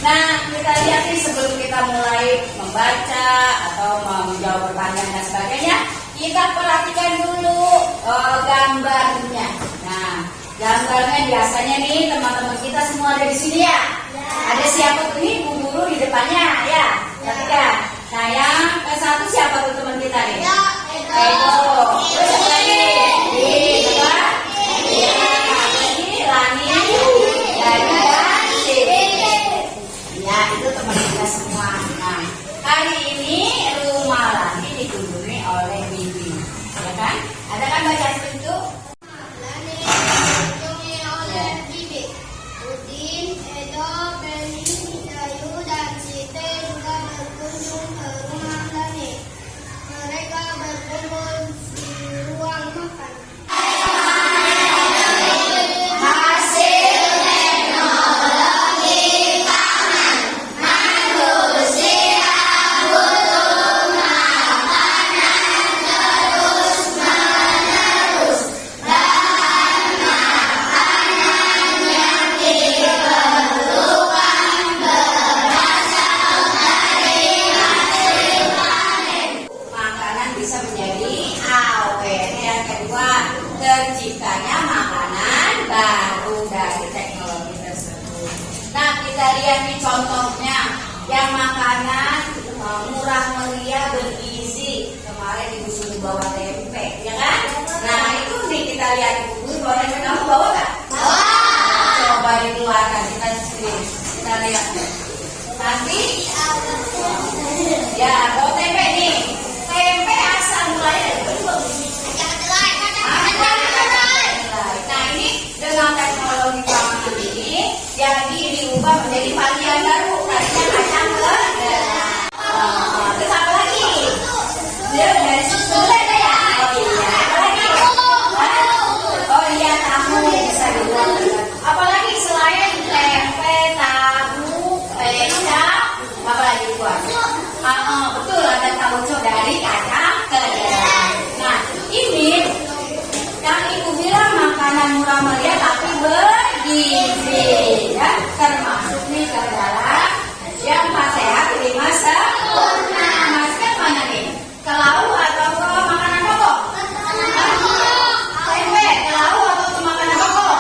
Nah, kita lihat nih sebelum kita mulai membaca atau menjawab pertanyaan dan sebagainya, kita perhatikan dulu gambarnya. Nah, gambarnya biasanya nih teman-teman kita semua ada di sini ya. Ada siapa tuh nih? Bu Guru di depannya ya. Perhatikan. Nah, yang ke satu siapa tuh teman kita nih? Edo. Terus siapa lagi? Coba. Ya, lagi Lani. Ya, itu teman kita semua. Nah, hari ini rumah Lani dikunjungi oleh Bibi, ya kan? Ada kan baca itu? Lani dikunjungi oleh Bibi. Udin, Edo, Beni, Dayu, dan Siti juga berkunjung ke rumah Lani. Mereka berkumpul di ruang makan. Terciptanya makanan baru dari teknologi tersebut. Nah, kita lihat nih contohnya, yang makanan murah meriah bergizi. Kemarin Ibu suruh bawa tempe, ya kan? Nah, itu nih kita lihat Ibu bawa tempe, kamu bawa nggak? Bawa. Coba dikeluarkan kita screen, kita lihat. Nanti, ya bawa tempe nih. Tempe asal mulanya dari Nah, ini dengan teknologi pangan ini jadi diubah menjadi varian baru. Tadinya kacang terus apa lagi? Dari susu ada ya? Oh iya, apa lagi? Oh iya, tahu bisa dibuat. Apalagi selain tempe, tahu, kecap, apa lagi buat? Betul, ada tauco dari kacang kedelai. Nah, ini yang Ibu bilang makanan murah meriah tapi bergizi, ya, termasuk nih ke dalam yang sehat 5 sempurna. Masuknya mana nih? Ke lauk atau ke makanan pokok? Tempe, ke lauk atau ke makanan pokok?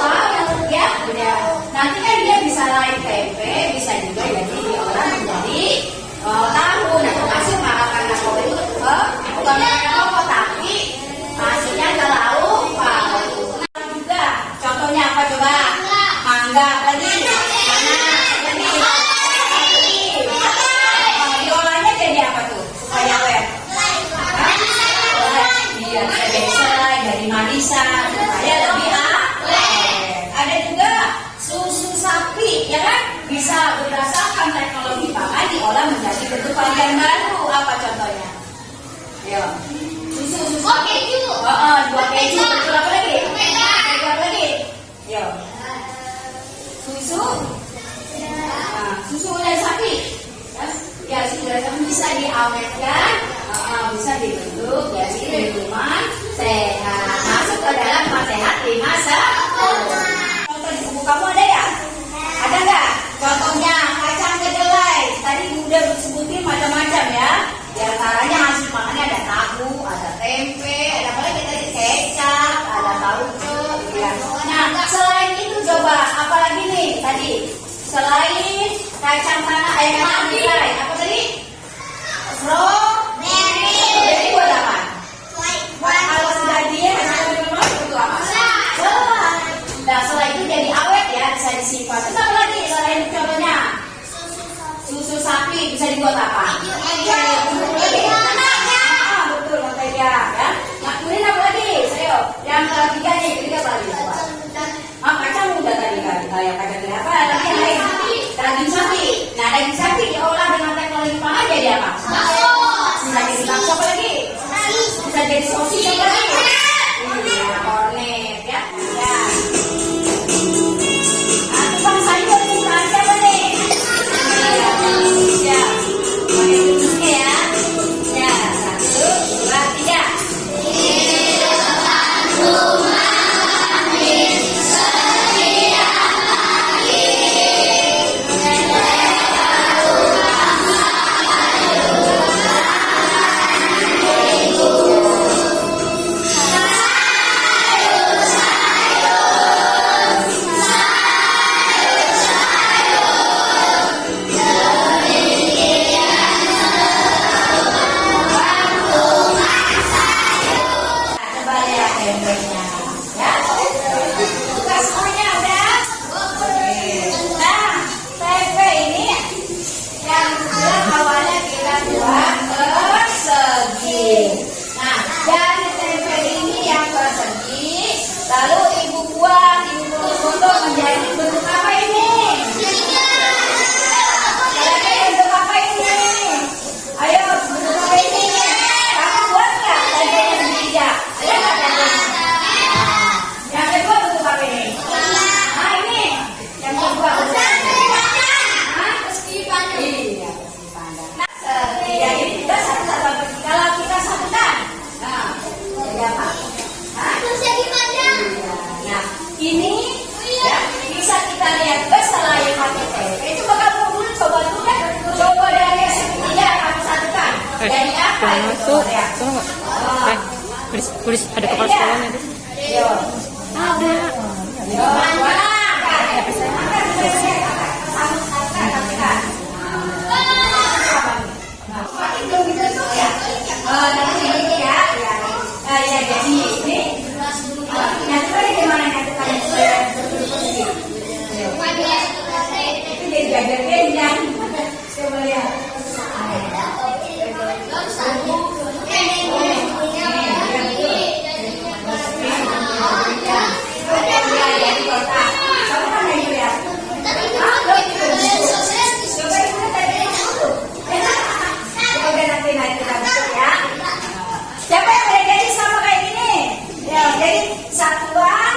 Lauk, ya, udah. Nanti kan dia bisa lain tempe, bisa juga jadi diolah menjadi tahu. Nah, termasuk makanan pokok itu bukan makanan pokok tapi masuknya ke lauk pauk. Nah, juga contohnya apa coba? Mangga lagi. Diolahnya jadi apa tuh? Supaya awet. Iya, dari selai, dari manisan supaya lebih awet. Ada juga susu sapi, ya kan? Bisa berdasarkan teknologi pangan diolah menjadi bentuk varian baru. Apa contohnya? Ayo. Susu keju. Buat keju. Betul, apa lagi? Apa lagi? Yo. Susu. Susu dari sapi. Ya, susu dari sapi bisa diawetkan, bisa dibentuk jadi minuman sehat. Masuk ke dalam sehat 5 sempurna. Contoh di buku kamu ada ya? Ada nggak? Contohnya kacang kedelai. Tadi udah sebutin macam-macam ya. Di antaranya hasil makannya ada tahu, ada tempe, ada apa lagi tadi? Kecap, ada tauco, ya. Nah, selain itu coba apa lagi nih tadi? Selain kacang tanah, kacang kedelai, apa tadi? Strawberry. Jadi buat apa? Kalau sudah dia kacang itu apa? Selai. Nah, selai itu jadi awet ya, bisa disimpan. Terus apa lagi selain contohnya? Susu sapi bisa dibuat apa? Betul, mentega ya. Nah, kemudian apa lagi? Saya yang ketiga nih, ketiga apa lagi? Kacang udah tadi kan, kayak kacang kedelai apa lagi yang lain? Daging sapi. Nah, daging sapi diolah dengan teknologi pangan jadi apa? Bisa jadi bakso apa lagi? Bisa jadi sosis apa lagi? Iya, kornet ya. Ya. Tukang sayur bukan siapa nih? Ya, pakai tutusnya ya. Ya, 1, 2, 3. Tuh, tuh nggak? Tulis ada kepala sekolahnya tuh. Yo. Ada. Siapa yang udah jadi sama kayak gini? Ya, jadi satuan,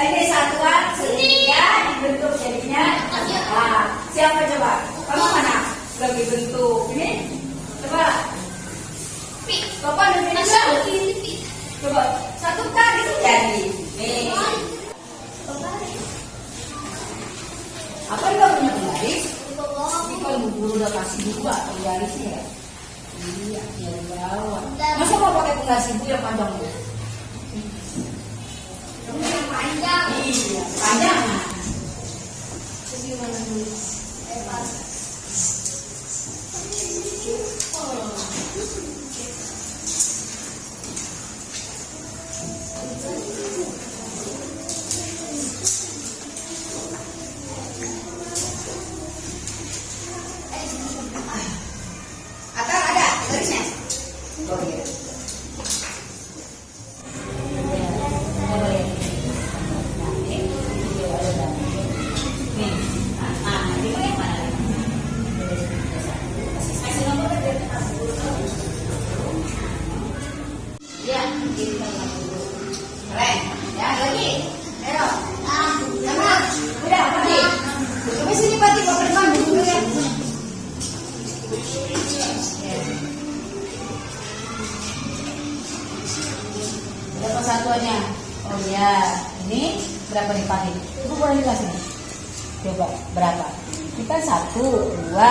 ini satuan sehingga dibentuk jadinya. Nah, siapa coba? Kamu mana? Lagi bentuk ini? Coba. Bapak udah jadi. Coba satukan itu jadi. Nih. Apa yang kamu punya penggaris? Ini kalau guru udah kasih dua penggarisnya ya. Iya, dari bawah. Masa mau pakai penggaris ibu yang panjang bu? Panjang. Iya, panjang. Atau ada garisnya? Oh iya. Ya, keren. Ya, lagi. Ayo. Sama. Udah, pergi. Coba sini Pati, mau ke depan dulu ya. Berapa satuannya? Oh ya, ini berapa nih Pati? Ibu boleh jelasin? Coba, berapa? Ini kan 1, 2,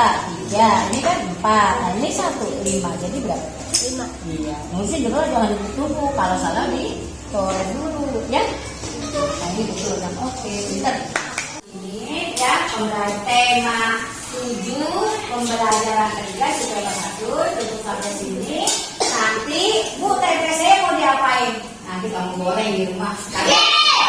3. Ini kan 4. Nah, ini 1, 5. Jadi berapa? 5. Iya, mungkin juga jangan ditunggu. Kalau salah dicoret dulu, ya. Nah, ini betul kan? Oke, pintar. Ini ya tema 7 pembelajaran kerja siswa 1 cukup sampai sini. Nanti Bu TPC mau diapain? Nanti kamu goreng di rumah.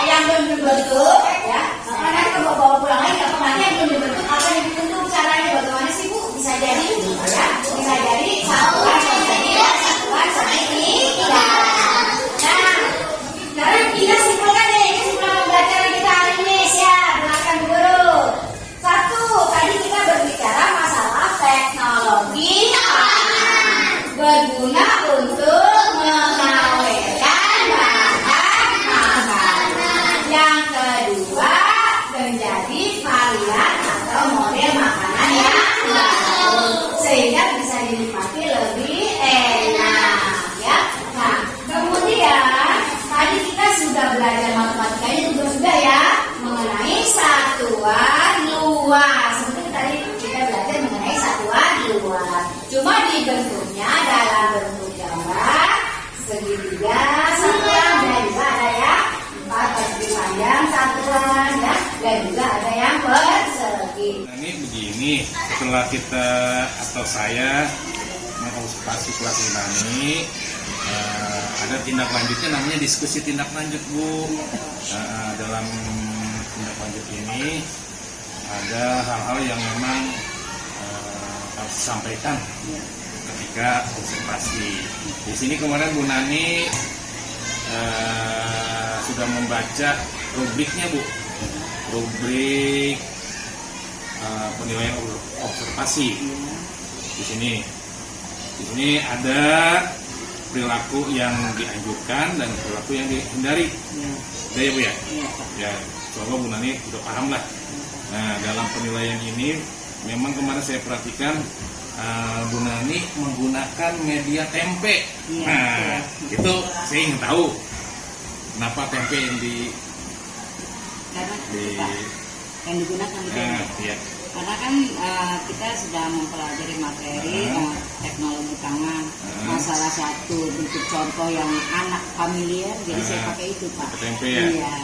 Yang belum dibentuk, ya. Nanti kamu bawa pulang lagi. Kalau nanti yang belum dibentuk, apa yang dibentuk caranya bagaimana sih Bu? Bisa jadi, ya. Bisa jadi satuan sampai 3. Nah, sekarang kita simpulkan nih. Ini simpulkan pembelajaran kita hari ini. Siap, belakang guru. 1, tadi kita berbicara masalah teknologi berguna untuk mengawetkan bahan makanan. Yang kedua, menjadi varian atau model makanan yang baru sehingga bisa dinikmati lebih enak, ya. Nah, kemudian tadi kita sudah belajar matematikanya juga sudah ya mengenai satuan luas. Seperti tadi kita belajar mengenai satuan luas. Cuma dibentuknya dalam bentuk gambar segitiga satuan dan juga ada yang 4 persegi panjang satuan ya, dan juga ada yang persegi. Nah, ini begini, setelah kita atau saya mengobservasi kelas Yunani, ada tindak lanjutnya namanya diskusi tindak lanjut Bu. Dalam tindak lanjut ini ada hal-hal yang memang harus disampaikan ketika observasi. Di sini kemarin Bu Nani sudah membaca rubriknya Bu, rubrik penilaian observasi. Di sini ada perilaku yang dianjurkan dan perilaku yang dihindari. Udah ya Bu ya? Ya, coba Bu Nani udah paham lah. Nah, dalam penilaian ini memang kemarin saya perhatikan Bu Nani menggunakan media tempe. Nah, itu saya ingin tahu kenapa tempe yang yang digunakan di tempe. Iya. Karena kan kita sudah mempelajari materi teknologi tangan. Salah satu bentuk contoh yang anak familiar, jadi saya pakai itu Pak. Tempe ya. Iya.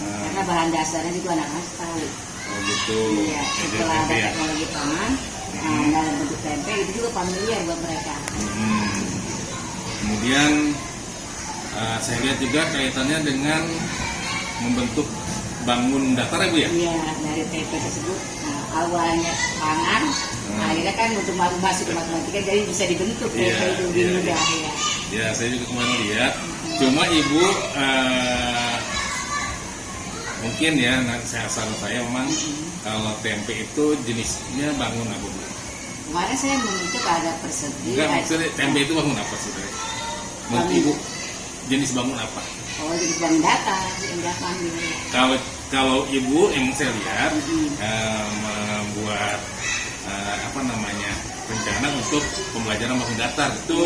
Karena bahan dasarnya juga anak-anak tahu. Oh gitu. Iya. Setelah ada teknologi tangan, dalam bentuk tempe itu juga familiar buat mereka. Kemudian saya lihat juga kaitannya dengan membentuk bangun datar ya Bu ya? Iya, dari tempe tersebut awalnya pangan, akhirnya kan untuk masuk ke matematika jadi bisa dibentuk tempe itu lebih mudah ya. Ya, saya juga kemarin lihat. Cuma Ibu mungkin ya, saya memang kalau tempe itu jenisnya bangun apa Bu? Kemarin saya membentuk ada persegi. Enggak, maksudnya tempe itu bangun apa sih? Menurut Ibu jenis bangun apa? Oh, jenis bangun datar, Kalau Ibu yang saya lihat membuat rencana untuk pembelajaran bangun datar itu,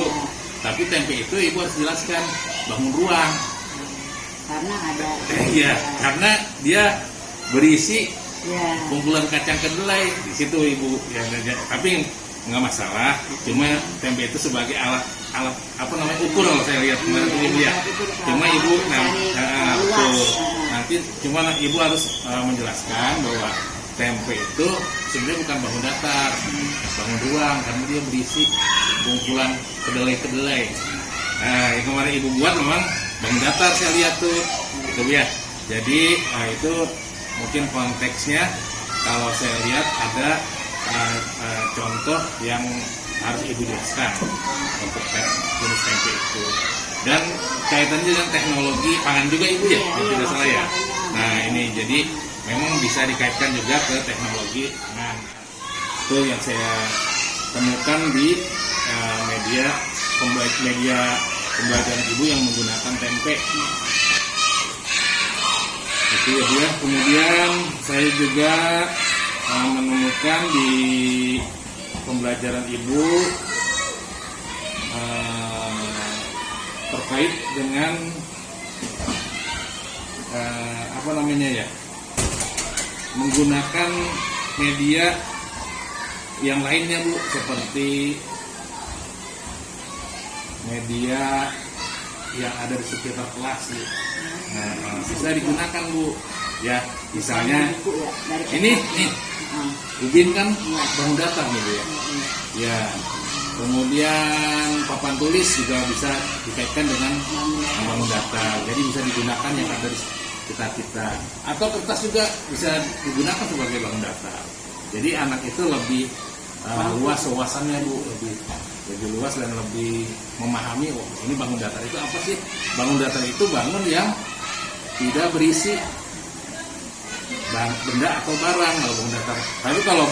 tapi tempe itu Ibu harus jelaskan bangun ruang. Karena ada. Iya, karena dia berisi Ya. kumpulan kacang kedelai di situ Ibu. Ya, tapi nggak masalah. Cuma tempe itu sebagai alat ukur kalau saya lihat kemarin Ibu ya. Cuma Ibu betul. Nanti cuma Ibu harus menjelaskan bahwa tempe itu sebenarnya bukan bangun datar, bangun ruang, karena dia berisi kumpulan kedelai-kedelai. Nah, yang kemarin Ibu buat memang bangun datar saya lihat tuh, gitu ya. Jadi itu mungkin konteksnya kalau saya lihat ada contoh yang harus Ibu jelaskan untuk jenis tempe itu, dan kaitannya dengan teknologi pangan juga Ibu ya, tidak salah ya. Nah ini jadi memang bisa dikaitkan juga ke teknologi pangan. Itu yang saya temukan di media pembelajaran Ibu yang menggunakan tempe. Itu ya Bu ya. Kemudian saya juga menemukan di pembelajaran Ibu terkait dengan menggunakan media yang lainnya Bu, seperti media yang ada di sekitar kelas Bu. Nah, bisa digunakan Bu ya, misalnya ini ubin kan bangun datar nih Bu ya. Ya, kemudian papan tulis juga bisa dikaitkan dengan bangun datar, jadi bisa digunakan yang ada di sekitar kita, atau kertas juga bisa digunakan sebagai bangun datar. Jadi anak itu lebih luas wawasannya Bu, lebih luas dan lebih memahami, oh ini bangun datar itu apa sih? Bangun datar itu bangun yang tidak berisi benda atau barang kalau bangun datar. Tapi kalau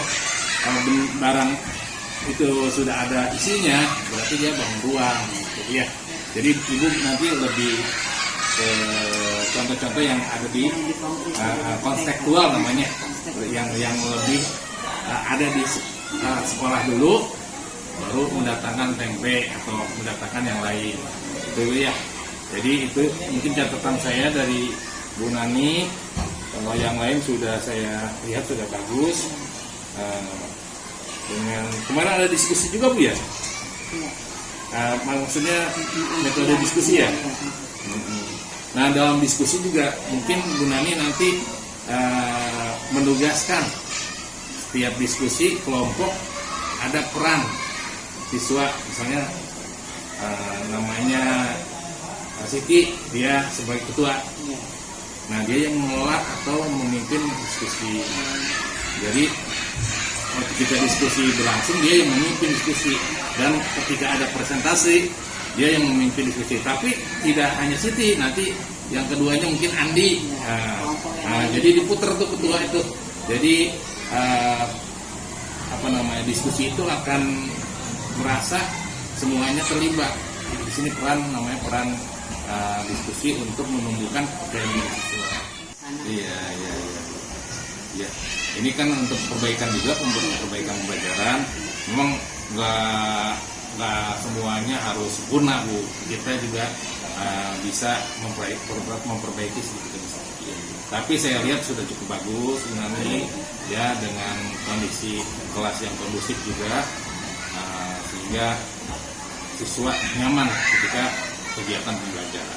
barang itu sudah ada isinya, berarti dia bangun ruang, gitu ya. Jadi Ibu nanti lebih contoh-contoh yang ada di konstekstual namanya, yang lebih ada di sekolah dulu, baru mendatangkan tempe atau mendatangkan yang lain, itu ya. Jadi itu mungkin catatan saya dari Bu Nani. Kalau yang lain sudah saya lihat sudah bagus. Dengan kemarin ada diskusi juga Bu ya. Maksudnya metode diskusi ya. Nah dalam diskusi juga mungkin Bu Nani nanti menugaskan setiap diskusi kelompok ada peran siswa, misalnya namanya Siti, dia sebagai ketua. Nah dia yang mengelola atau memimpin diskusi. Jadi ketika diskusi berlangsung dia yang memimpin diskusi, dan ketika ada presentasi dia yang memimpin diskusi. Tapi tidak hanya Siti, nanti yang keduanya mungkin Andi. Jadi diputar tuh ketua itu. Jadi diskusi itu akan merasa semuanya terlibat. Di sini peran namanya peran diskusi untuk menumbuhkan kepedulian siswa. Iya. Ini kan untuk perbaikan juga, untuk perbaikan pembelajaran. Memang nggak semuanya harus sempurna Bu. Kita juga bisa memperbaiki sedikit demi sedikit. Tapi saya lihat sudah cukup bagus ini ya, dengan kondisi kelas yang kondusif juga, sehingga siswa nyaman ketika kegiatan pembelajaran.